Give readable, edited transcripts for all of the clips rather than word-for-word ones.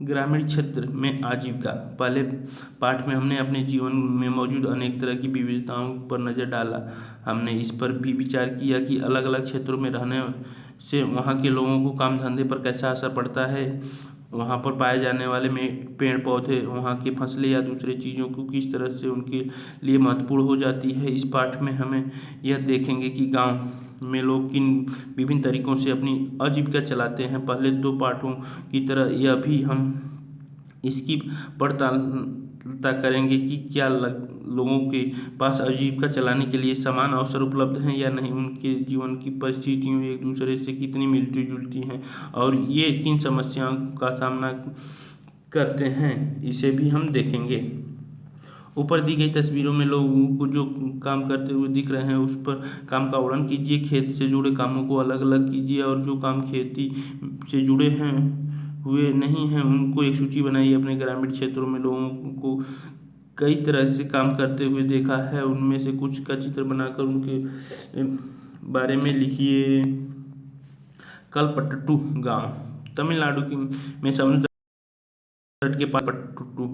ग्रामीण क्षेत्र में आजीविका। पहले पाठ में हमने अपने जीवन में मौजूद अनेक तरह की विविधताओं पर नज़र डाला। हमने इस पर भी विचार किया कि अलग अलग क्षेत्रों में रहने से वहाँ के लोगों को काम धंधे पर कैसा असर पड़ता है, वहाँ पर पाए जाने वाले में पेड़ पौधे, वहाँ की फसलें या दूसरे चीज़ों को किस तरह से उनके लिए महत्वपूर्ण हो जाती है। इस पाठ में हमें यह देखेंगे कि गांव में लोग किन विभिन्न तरीकों से अपनी आजीविका चलाते हैं। पहले दो पाठों की तरह यह भी हम इसकी पड़तालता करेंगे कि क्या लोगों के पास आजीविका चलाने के लिए समान अवसर उपलब्ध हैं या नहीं, उनके जीवन की परिस्थितियों एक दूसरे से कितनी मिलती जुलती हैं और ये किन समस्याओं का सामना करते हैं, इसे भी हम देखेंगे। ऊपर दी गई तस्वीरों में लोगों को जो काम करते हुए दिख रहे हैं उस पर काम का वर्णन कीजिए। खेत से जुड़े कामों को अलग अलग कीजिए और जो काम खेती से जुड़े हैं हुए नहीं हैं उनको एक सूची बनाइए। अपने ग्रामीण क्षेत्रों में लोगों को कई तरह से काम करते हुए देखा है, उनमें से कुछ का चित्र बनाकर उनके बारे में लिखिए। कलपट्टू गांव तमिलनाडु में समुद्र तट के पास पट्टू,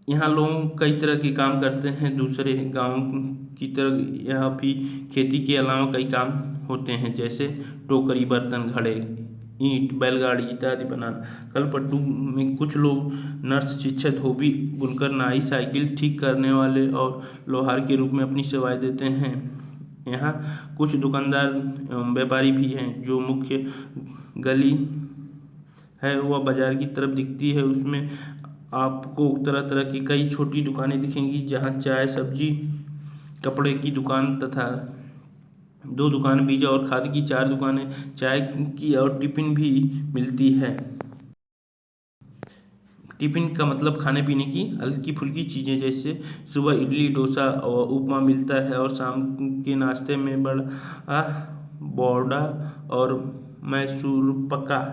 यहाँ लोग कई तरह के काम करते हैं। दूसरे गांव की तरह यहाँ भी खेती के अलावा कई काम होते हैं, जैसे टोकरी, बर्तन, घड़े, ईंट, बैलगाड़ी इत्यादि बनाना। कलपट्टू में कुछ लोग नर्स, शिक्षक, धोबी, बुनकर, नाई, साइकिल ठीक करने वाले और लोहार के रूप में अपनी सेवाएं देते हैं। यहाँ कुछ दुकानदार एवं व्यापारी भी हैं। जो मुख्य गली है वह बाजार की तरफ दिखती है, उसमें आपको तरह तरह की कई छोटी दुकानें दिखेंगी, जहाँ चाय, सब्जी, कपड़े की दुकान तथा 2 दुकान बीज और खाद की, 4 दुकानें चाय की और टिफिन भी मिलती है। टिफिन का मतलब खाने पीने की हल्की फुल्की चीज़ें, जैसे सुबह इडली, डोसा और उपमा मिलता है और शाम के नाश्ते में बड़ा बोंडा और मैसूर पक्का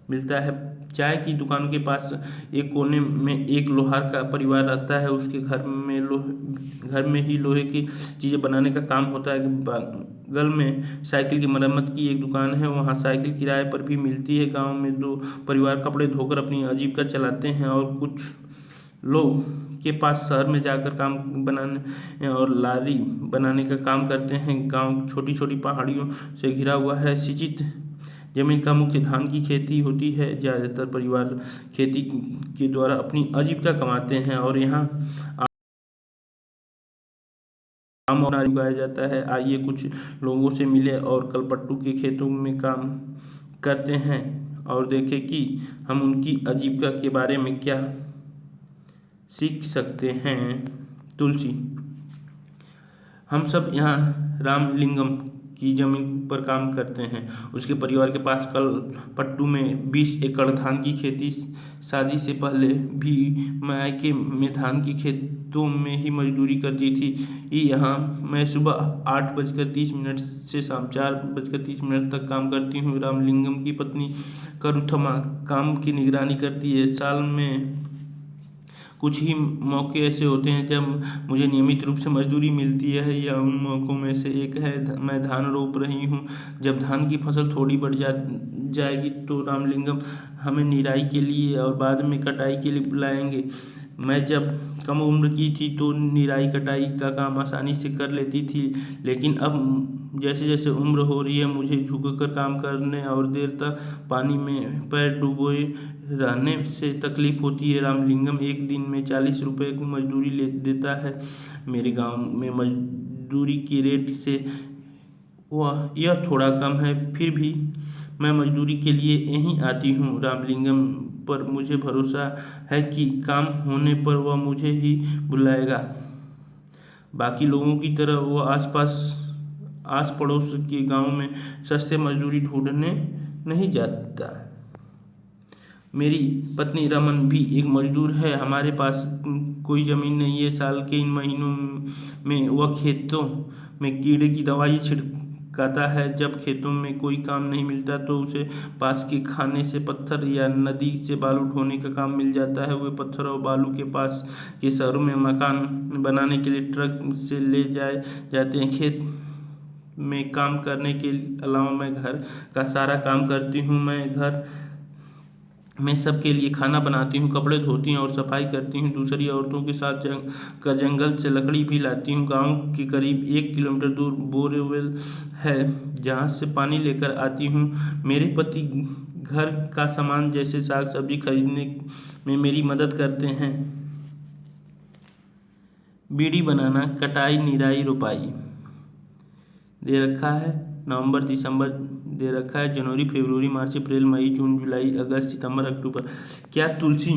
मिलता है। चाय की दुकान के पास एक कोने में एक लोहार का परिवार रहता है, उसके घर में ही लोहे की चीज़ें बनाने का काम होता है। बगल में साइकिल की मरम्मत की एक दुकान है, वहाँ साइकिल किराए पर भी मिलती है। गांव में 2 परिवार कपड़े धोकर अपनी आजीविका चलाते हैं और कुछ लोग के पास शहर में जाकर काम बनाने और लारी बनाने का काम करते हैं। गांव छोटी छोटी पहाड़ियों से घिरा हुआ है। सिंचित जमीन का मुख्य धान की खेती होती है। ज़्यादातर परिवार खेती के द्वारा अपनी आजीविका कमाते हैं और यहाँ आम और अनाज उगाया जाता है। आइए कुछ लोगों से मिले और कलपट्टू के खेतों में काम करते हैं और देखें कि हम उनकी आजीविका के बारे में क्या सीख सकते हैं। तुलसी, हम सब यहाँ रामलिंगम की जमीन पर काम करते हैं। उसके परिवार के पास कलपट्टू में 20 एकड़ धान की खेती। शादी से पहले भी मायके में धान की खेतों में ही मजदूरी करती थी। यहाँ मैं सुबह 8:30 से शाम 4:30 तक काम करती हूँ। रामलिंगम की पत्नी करुथमा काम की निगरानी करती है। साल में कुछ ही मौके ऐसे होते हैं जब मुझे नियमित रूप से मजदूरी मिलती है, या उन मौक़ों में से एक है मैं धान रोप रही हूँ। जब धान की फसल थोड़ी बढ़ जाएगी तो रामलिंगम हमें निराई के लिए और बाद में कटाई के लिए बुलाएंगे। मैं जब कम उम्र की थी तो निराई कटाई का काम आसानी से कर लेती थी, लेकिन अब जैसे जैसे उम्र हो रही है मुझे झुककर काम करने और देर तक पानी में पैर डुबोए रहने से तकलीफ होती है। रामलिंगम एक दिन में 40 रुपये की मजदूरी ले देता है। मेरे गांव में मजदूरी की रेट से यह थोड़ा कम है, फिर भी मैं मजदूरी के लिए यहीं आती हूँ। रामलिंगम पर मुझे भरोसा है कि काम होने पर वह मुझे ही बुलाएगा। बाकी लोगों की तरह वह आस पड़ोस के गांव में सस्ते मजदूरी ढूंढने नहीं जाता। मेरी पत्नी रमन भी एक मजदूर है। हमारे पास कोई ज़मीन नहीं है। साल के इन महीनों में वह खेतों में कीड़े की दवाई छिड़काता है। जब खेतों में कोई काम नहीं मिलता तो उसे पास के खाने से पत्थर या नदी से बालू ढोने का काम मिल जाता है। वे पत्थर और बालू के पास के शहरों में मकान बनाने के लिए ट्रक से ले जाए जाते हैं। खेत में काम करने के अलावा मैं घर का सारा काम करती हूँ। मैं घर मैं सबके लिए खाना बनाती हूँ, कपड़े धोती हूँ और सफाई करती हूँ। दूसरी औरतों के साथ जंगल से लकड़ी भी लाती हूँ। गाँव के करीब 1 किलोमीटर दूर बोरवेल है जहाँ से पानी लेकर आती हूँ। मेरे पति घर का सामान जैसे साग सब्जी खरीदने में मेरी मदद करते हैं। बीड़ी बनाना, कटाई, निराई, रोपाई दे रखा है। नवंबर दिसंबर दे रखा है। जनवरी फरवरी मार्च अप्रैल मई जून जुलाई अगस्त सितंबर अक्टूबर। क्या तुलसी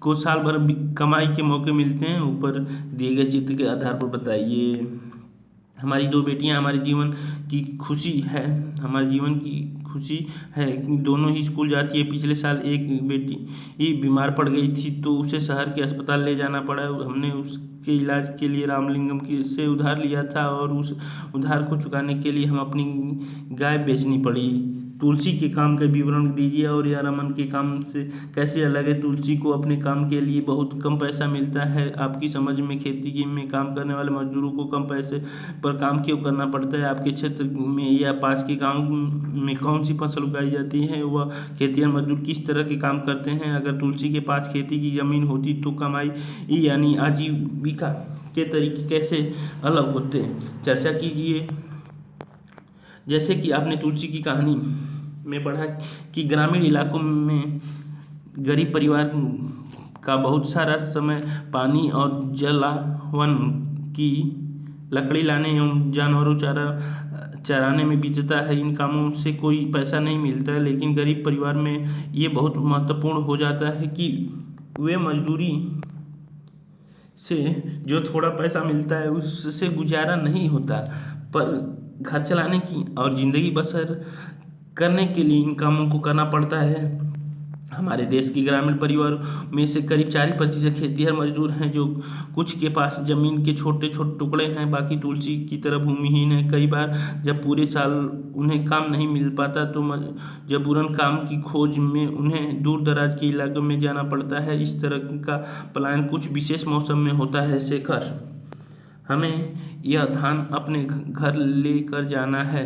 को साल भर कमाई के मौके मिलते हैं? ऊपर दिए गए चित्र के आधार पर बताइए। हमारी 2 बेटियां हमारे जीवन की खुशी है। हमारे जीवन की खुशी है। दोनों ही स्कूल जाती है। पिछले साल एक बेटी बीमार पड़ गई थी तो उसे शहर के अस्पताल ले जाना पड़ा। हमने उसके इलाज के लिए रामलिंगम से उधार लिया था और उस उधार को चुकाने के लिए हम अपनी गाय बेचनी पड़ी। तुलसी के काम का विवरण दीजिए और यह रमन के काम से कैसे अलग है? तुलसी को अपने काम के लिए बहुत कम पैसा मिलता है। आपकी समझ में खेती में काम करने वाले मजदूरों को कम पैसे पर काम क्यों करना पड़ता है? आपके क्षेत्र में या पास के गांव में कौन सी फसल उगाई जाती है? वह खेतिहर मजदूर किस तरह के काम करते हैं? अगर तुलसी के पास खेती की जमीन होती तो कमाई यानी आजीविका के तरीके कैसे अलग होते? चर्चा कीजिए। जैसे कि आपने तुलसी की कहानी में पढ़ा कि ग्रामीण इलाकों में गरीब परिवार का बहुत सारा समय पानी और जलावन की लकड़ी लाने एवं जानवरों चराने में बीतता है। इन कामों से कोई पैसा नहीं मिलता है, लेकिन गरीब परिवार में ये बहुत महत्वपूर्ण हो जाता है कि वे मजदूरी से जो थोड़ा पैसा मिलता है उससे गुजारा नहीं होता, पर घर चलाने की और ज़िंदगी बसर करने के लिए इन कामों को करना पड़ता है। हमारे देश के ग्रामीण परिवारों में से करीब 4% खेतिहर मजदूर हैं, जो कुछ के पास जमीन के छोटे छोटे टुकड़े हैं, बाकी तुलसी की तरह भूमिहीन है। कई बार जब पूरे साल उन्हें काम नहीं मिल पाता तो मजबूरन काम की खोज में उन्हें दूर दराज के इलाकों में जाना पड़ता है। इस तरह का पलायन कुछ विशेष मौसम में होता है। शेखर, हमें यह धान अपने घर लेकर जाना है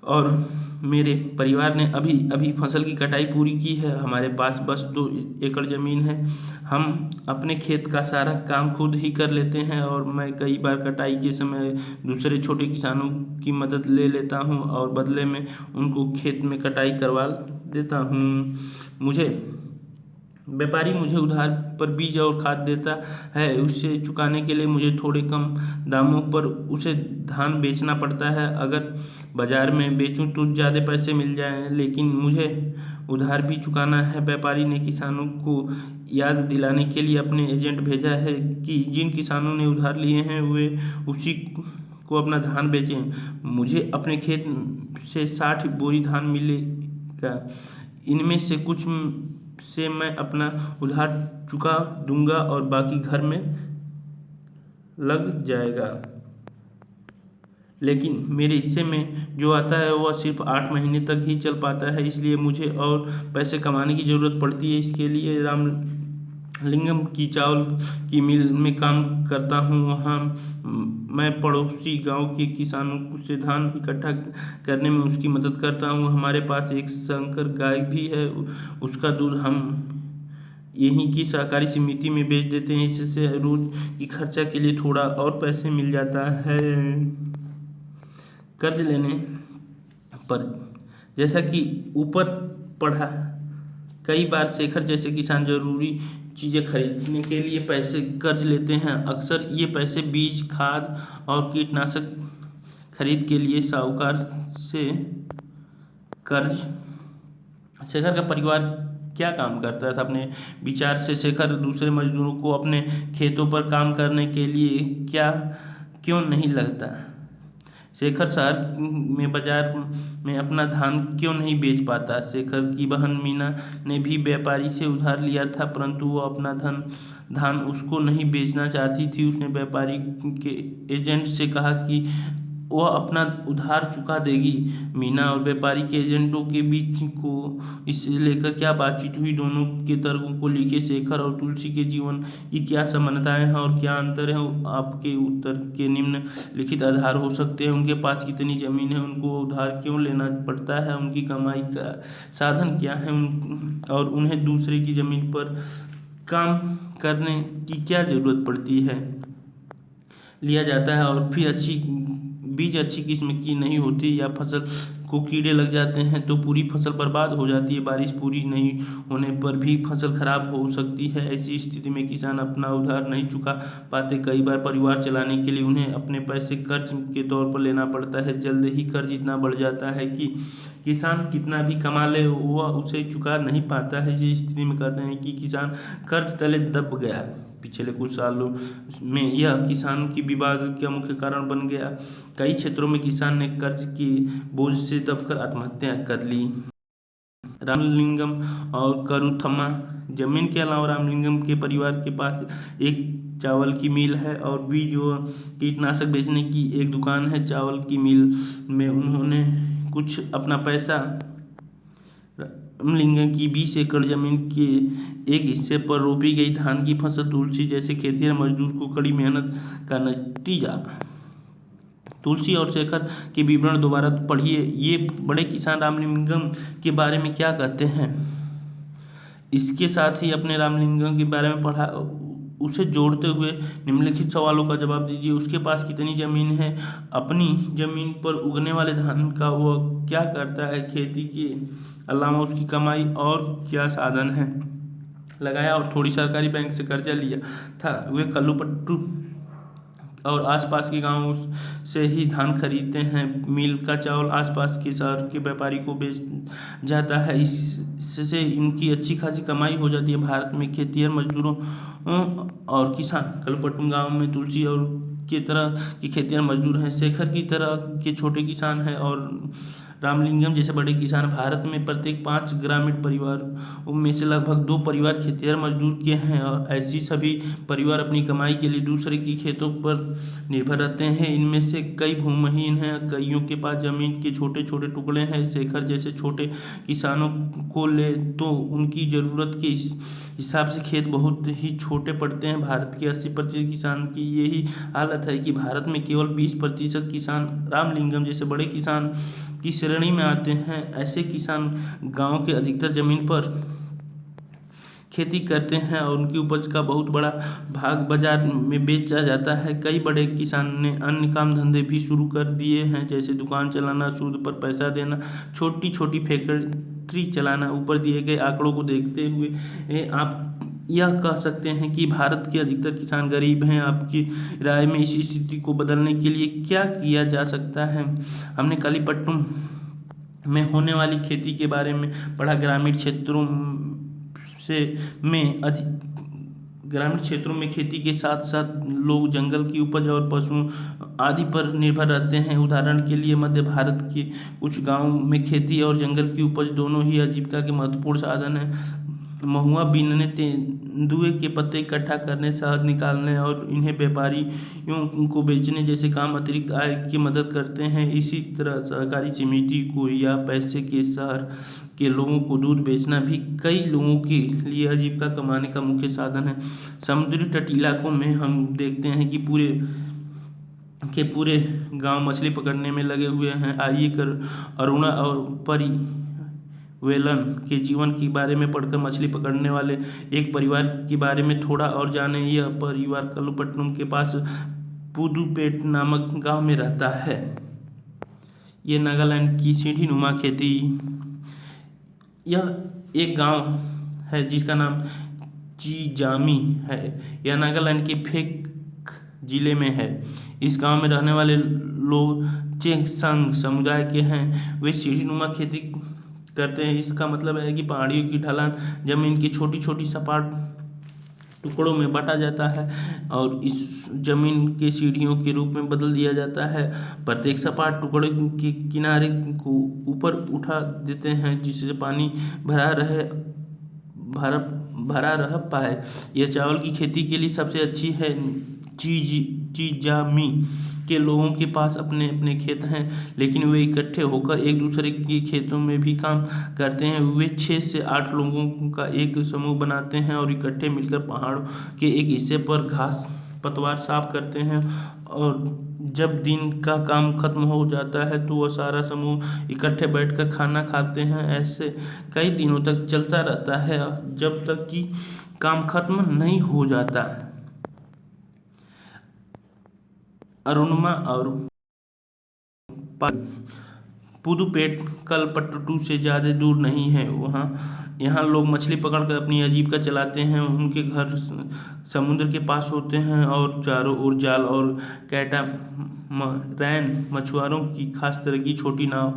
और मेरे परिवार ने अभी अभी फसल की कटाई पूरी की है। हमारे पास बस 2 एकड़ ज़मीन है। हम अपने खेत का सारा काम खुद ही कर लेते हैं और मैं कई बार कटाई के समय दूसरे छोटे किसानों की मदद ले लेता हूं और बदले में उनको खेत में कटाई करवा देता हूं। व्यापारी मुझे उधार पर बीज और खाद देता है। उसे चुकाने के लिए मुझे थोड़े कम दामों पर उसे धान बेचना पड़ता है। अगर बाजार में बेचूं तो ज़्यादा पैसे मिल जाएं, लेकिन मुझे उधार भी चुकाना है। व्यापारी ने किसानों को याद दिलाने के लिए अपने एजेंट भेजा है कि जिन किसानों ने उधार लिए हैं वे उसी को अपना धान बेचें। मुझे अपने खेत से 60 बोरी धान मिलेगा। इनमें से कुछ से मैं अपना उधार चुका दूंगा और बाकी घर में लग जाएगा, लेकिन मेरे हिस्से में जो आता है वह सिर्फ 8 महीने तक ही चल पाता है, इसलिए मुझे और पैसे कमाने की ज़रूरत पड़ती है। इसके लिए रामलिंगम की चावल की मिल में काम करता हूँ। वहाँ मैं पड़ोसी गांव के किसानों से धान इकट्ठा करने में उसकी मदद करता हूँ। हमारे पास एक संकर गाय भी है। उसका दूध हम यहीं की सहकारी समिति में बेच देते हैं। इससे रोज की खर्चा के लिए थोड़ा और पैसे मिल जाता है। कर्ज लेने पर, जैसा कि ऊपर पढ़ा, कई बार शेखर जैसे किसान जरूरी चीज़ें खरीदने के लिए पैसे कर्ज लेते हैं। अक्सर ये पैसे बीज, खाद और कीटनाशक खरीद के लिए साहूकार से कर्ज। शेखर का परिवार क्या काम करता था? अपने विचार से शेखर दूसरे मजदूरों को अपने खेतों पर काम करने के लिए क्यों नहीं लगता? शेखर शहर में बाजार में अपना धान क्यों नहीं बेच पाता? शेखर की बहन मीना ने भी व्यापारी से उधार लिया था, परंतु वो अपना धान उसको नहीं बेचना चाहती थी। उसने व्यापारी के एजेंट से कहा कि वह अपना उधार चुका देगी। मीना और व्यापारी के एजेंटों के बीच को इसे लेकर क्या बातचीत हुई, दोनों के तर्कों को लिखे शेखर और तुलसी के जीवन की क्या समानताएं हैं और क्या अंतर है। आपके उत्तर के निम्न लिखित आधार हो सकते हैं। उनके पास कितनी जमीन है, उनको उधार क्यों लेना पड़ता है, उनकी कमाई का साधन क्या है, और उन्हें दूसरे की जमीन पर काम करने की क्या जरूरत पड़ती है, लिया जाता है। और फिर बीज अच्छी किस्म की नहीं होती या फसल को कीड़े लग जाते हैं तो पूरी फसल बर्बाद हो जाती है। बारिश पूरी नहीं होने पर भी फसल खराब हो सकती है। ऐसी स्थिति में किसान अपना उधार नहीं चुका पाते। कई बार परिवार चलाने के लिए उन्हें अपने पैसे कर्ज के तौर पर लेना पड़ता है। जल्द ही कर्ज इतना बढ़ जाता है कि किसान कितना भी कमा ले वह उसे चुका नहीं पाता है। इस स्थिति में कहते हैं कि किसान कर्ज तले दब गया। पिछले कुछ सालों में यह किसानों की विवाद का मुख्य कारण बन गया। कई क्षेत्रों में किसान ने कर्ज के बोझ से दबकर आत्महत्या कर ली। रामलिंगम और करुथम्मा। जमीन के अलावा रामलिंगम के परिवार के पास एक चावल की मिल है और बीज व कीटनाशक बेचने की एक दुकान है। चावल की मिल में उन्होंने कुछ अपना पैसा रामलिंगम की 20 एकड़ जमीन के एक हिस्से पर रोपी गई धान की फसल, तुलसी जैसे खेतिहर मजदूर को कड़ी मेहनत का नतीजा। तुलसी और शेखर के विवरण दोबारा पढ़िए। ये बड़े किसान रामलिंगम के बारे में क्या कहते हैं, इसके साथ ही अपने रामलिंगम के बारे में पढ़ा उसे जोड़ते हुए निम्नलिखित सवालों का जवाब दीजिए। उसके पास कितनी जमीन है, अपनी जमीन पर उगने वाले धान का वह क्या करता है, खेती के अलावा उसकी कमाई और क्या साधन है लगाया, और थोड़ी सरकारी बैंक से कर्जा लिया था। वे कल्लूपट्टू और आसपास के गांवों से ही धान खरीदते हैं। मिल का चावल आसपास के शहर के व्यापारी को बेच जाता है। इससे इनकी अच्छी खासी कमाई हो जाती है। भारत में खेतिहर मजदूरों और किसान कल्लूपट्टू गांव में तुलसी और की तरह के खेतिहर मजदूर हैं, शेखर की तरह के छोटे किसान हैं और रामलिंगम जैसे बड़े किसान। भारत में प्रत्येक 5 ग्रामीण परिवार में से लगभग 2 परिवार खेतिहर मजदूर के हैं। और ऐसी सभी परिवार अपनी कमाई के लिए दूसरे की खेतों पर निर्भर रहते हैं। इनमें से कई भूमिहीन हैं, कईयों के पास जमीन के छोटे छोटे टुकड़े हैं। शेखर जैसे छोटे किसानों को ले तो उनकी ज़रूरत के हिसाब से खेत बहुत ही छोटे पड़ते हैं। भारत के 80% किसान की यही हालत है कि भारत में केवल 20% किसान रामलिंगम जैसे बड़े किसान की श्रेणी में आते हैं। ऐसे किसान गांव के अधिकतर जमीन पर खेती करते हैं और उनकी उपज का बहुत बड़ा भाग बाजार में बेचा जाता है। कई बड़े किसान ने अन्य काम धंधे भी शुरू कर दिए हैं, जैसे दुकान चलाना, सूद पर पैसा देना, छोटी छोटी फैक्ट्री चलाना। ऊपर दिए गए आंकड़ों को देखते हुए आप यह कह सकते हैं कि भारत के अधिकतर किसान गरीब हैं। आपकी राय में इस स्थिति को बदलने के लिए क्या किया जा सकता है। हमने कल्लूपट्टू में होने वाली खेती के बारे में पढ़ा। ग्रामीण क्षेत्रों में खेती के साथ साथ लोग जंगल की उपज और पशुओं आदि पर निर्भर रहते हैं। उदाहरण के लिए मध्य भारत के कुछ गांवों में खेती और जंगल की उपज दोनों ही आजीविका के महत्वपूर्ण साधन हैं। महुआ बीनने, तेंदुए के पत्ते इकट्ठा करने, शहद निकालने और इन्हें व्यापारियों को बेचने जैसे काम अतिरिक्त आय की मदद करते हैं। इसी तरह सहकारी समिति को या पैसे के शहर के लोगों को दूध बेचना भी कई लोगों के लिए आजीविका कमाने का मुख्य साधन है। समुद्री तट इलाकों में हम देखते हैं कि पूरे गांव मछली पकड़ने में लगे हुए हैं। आइए अरुणा और परिवेलन के जीवन के बारे में पढ़कर मछली पकड़ने वाले एक परिवार के बारे में थोड़ा और जानें। यह परिवार कल्लूपट्टू के पास पुदुपेट नामक गांव में रहता है। ये नागालैंड की सीढ़ीनुमा खेती। यह एक गांव है जिसका नाम चिजामी है। यह नागालैंड के फेक जिले में है। इस गांव में रहने वाले लोग चेंगसांग समुदाय के हैं। वे सीढ़ीनुमा खेती करते हैं। इसका मतलब है कि पहाड़ियों की ढलान जमीन की छोटी छोटी सपाट टुकड़ों में बांटा जाता है और इस जमीन के सीढ़ियों के रूप में बदल दिया जाता है। प्रत्येक सपाट टुकड़े के किनारे को ऊपर उठा देते हैं जिससे पानी भरा रह पाए। यह चावल की खेती के लिए सबसे अच्छी है। जीजामी के लोगों के पास अपने अपने खेत हैं, लेकिन वे इकट्ठे होकर एक दूसरे के खेतों में भी काम करते हैं। वे 6 से 8 लोगों का एक समूह बनाते हैं और इकट्ठे मिलकर पहाड़ों के एक हिस्से पर घास पतवार साफ करते हैं, और जब दिन का काम खत्म हो जाता है तो वह सारा समूह इकट्ठे बैठकर खाना खाते हैं। ऐसे कई दिनों तक चलता रहता है, जब तक कि काम खत्म नहीं हो जाता। अरुणिमा और पुदुपेट कलपट्टू से ज़्यादा दूर नहीं है। यहाँ लोग मछली पकड़कर अपनी आजीविका चलाते हैं। उनके घर समुद्र के पास होते हैं और चारों ओर जाल और कैटामरैन मछुआरों की खास तरह की छोटी नाव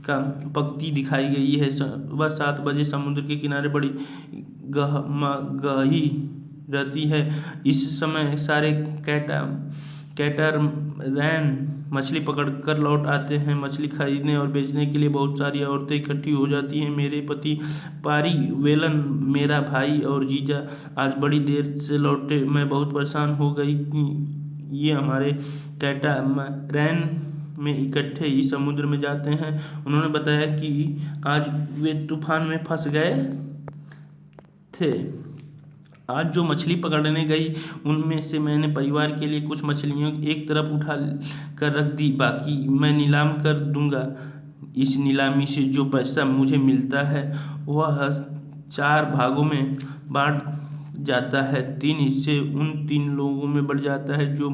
का पंक्ति दिखाई गई है। सुबह 7 बजे समुद्र के किनारे बड़ी गहमागही रहती है। इस समय सारे कैटामरैन मछली पकड़कर लौट आते हैं। मछली खरीदने और बेचने के लिए बहुत सारी औरतें इकट्ठी हो जाती हैं। मेरे पति पारी वेलन, मेरा भाई और जीजा आज बड़ी देर से लौटे। मैं बहुत परेशान हो गई कि ये हमारे कैटामरैन में इकट्ठे इस समुद्र में जाते हैं। उन्होंने बताया कि आज वे तूफान में फंस गए थे। आज जो मछली पकड़ने गई उनमें से मैंने परिवार के लिए कुछ मछलियां एक तरफ उठा कर रख दी, बाकी मैं नीलाम कर दूंगा। इस नीलामी से जो पैसा मुझे मिलता है वह 4 भागों में बांट जाता है। 3 हिस्से उन 3 लोगों में बढ़ जाता है जो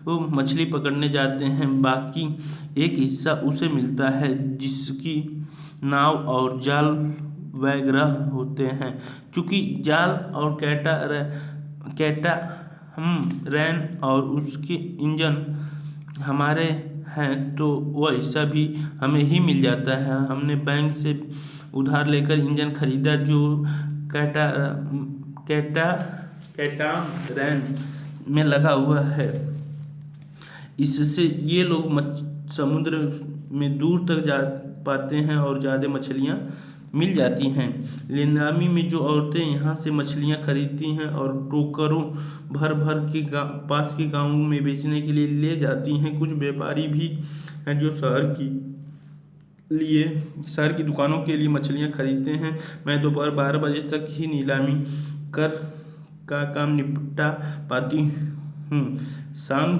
वो मछली पकड़ने जाते हैं। बाकी एक हिस्सा उसे मिलता है जिसकी नाव और जाल वगैरह होते हैं। चूंकि जाल और कैटामरैन और उसके इंजन हमारे हैं तो वह हिस्सा भी हमें ही मिल जाता है। हमने बैंक से उधार लेकर इंजन खरीदा जो कैटामरैन में लगा हुआ है। इससे ये लोग समुद्र में दूर तक जा पाते हैं और ज़्यादा मछलियाँ मिल जाती हैं। नीलामी में जो औरतें यहाँ से मछलियाँ खरीदती हैं और टोकरों भर भर के पास के गाँवों में बेचने के लिए ले जाती हैं। कुछ व्यापारी भी हैं जो शहर की दुकानों के लिए मछलियाँ खरीदते हैं। मैं दोपहर 12 बजे तक ही नीलामी का काम निपटा पाती हूँ। शाम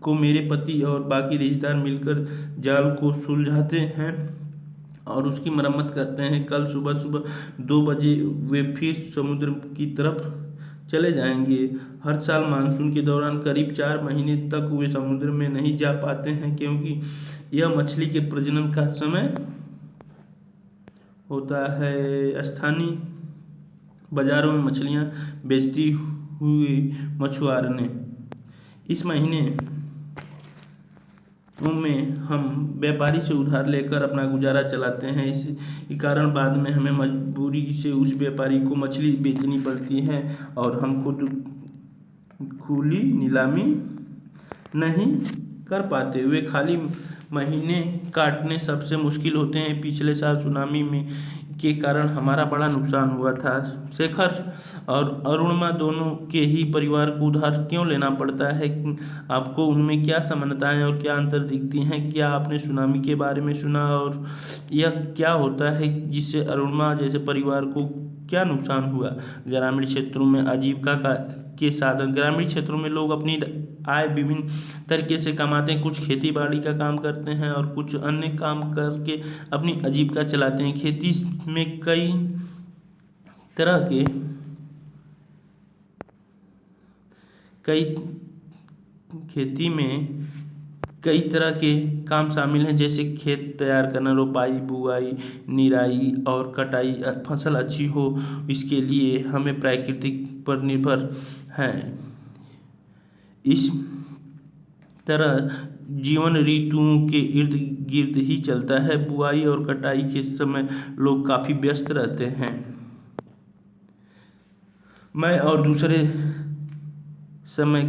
को मेरे पति और बाकी रिश्तेदार मिलकर जाल को सुलझाते हैं और उसकी मरम्मत करते हैं। कल सुबह 2 बजे वे फिर समुद्र की तरफ चले जाएंगे। हर साल मानसून के दौरान करीब 4 महीने तक वे समुद्र में नहीं जा पाते हैं, क्योंकि यह मछली के प्रजनन का समय होता है। स्थानीय बाजारों में मछलियाँ बेचती हुई मछुआरों ने इस महीने में हम व्यापारी से उधार लेकर अपना गुजारा चलाते हैं। इसी कारण बाद में हमें मजबूरी से उस व्यापारी को मछली बेचनी पड़ती है और हम खुद खुली नीलामी नहीं कर पाते। वे खाली महीने काटने सबसे मुश्किल होते हैं। पिछले साल सुनामी में के कारण हमारा बड़ा नुकसान हुआ था। शेखर और अरुणिमा दोनों के ही परिवार को उधार क्यों लेना पड़ता है? आपको उनमें क्या समानताएं और क्या अंतर दिखती हैं? क्या आपने सुनामी के बारे में सुना और यह क्या होता है जिससे अरुणिमा जैसे परिवार को क्या नुकसान हुआ? ग्रामीण क्षेत्रों में आजीविका के साधन। ग्रामीण क्षेत्रों में लोग अपनी आय विभिन्न तरीके से कमाते हैं। कुछ खेती बाड़ी का काम करते हैं और कुछ अन्य काम करके अपनी आजीविका चलाते हैं। खेती में कई तरह के काम शामिल हैं, जैसे खेत तैयार करना, रोपाई, बुआई, निराई और कटाई। फसल अच्छी हो इसके लिए हमें प्रकृति पर निर्भर हैं। इस तरह जीवन ऋतुओं के इर्द गिर्द ही चलता है। बुआई और कटाई के समय लोग काफ़ी व्यस्त रहते हैं। मैं और दूसरे समय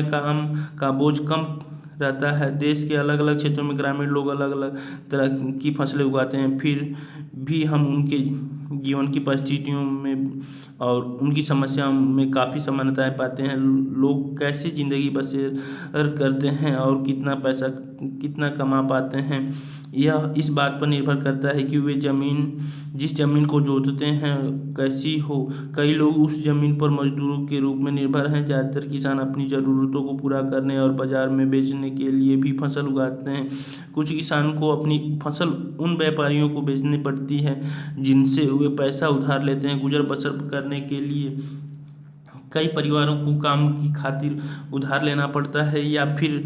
काम का बोझ कम रहता है। देश के अलग अलग क्षेत्रों में ग्रामीण लोग अलग अलग तरह की फसलें उगाते हैं, फिर भी हम उनके जीवन की परिस्थितियों में और उनकी समस्याओं में काफ़ी समानताएं पाते हैं। लोग कैसी ज़िंदगी बसर करते हैं और कितना पैसा कितना कमा पाते हैं, यह इस बात पर निर्भर करता है कि वे जिस ज़मीन को जोतते हैं कैसी हो। कई लोग उस ज़मीन पर मजदूरों के रूप में निर्भर हैं। ज़्यादातर किसान अपनी ज़रूरतों को पूरा करने और बाज़ार में बेचने के लिए भी फसल उगाते हैं। कुछ किसान को अपनी फसल उन व्यापारियों को बेचनी पड़ती है जिनसे वे पैसा उधार लेते हैं। गुजर बसर करने के लिए कई परिवारों को काम की खातिर उधार लेना पड़ता है या फिर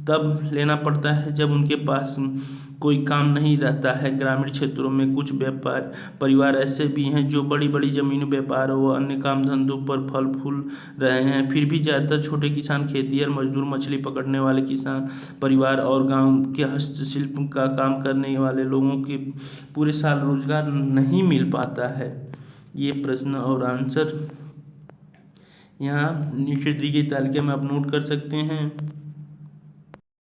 तब लेना पड़ता है जब उनके पास कोई काम नहीं रहता है। ग्रामीण क्षेत्रों में कुछ परिवार ऐसे भी हैं जो बड़ी बड़ी जमीन व्यापार व अन्य काम धंधों पर फल फूल रहे हैं। फिर भी ज़्यादातर छोटे किसान, खेतिहर मजदूर, मछली पकड़ने वाले किसान परिवार और गांव के हस्तशिल्प का काम करने वाले लोगों के पूरे साल रोजगार नहीं मिल पाता है। ये प्रश्न और आंसर यहाँ नीचे दी गई तालिका में आप नोट कर सकते हैं।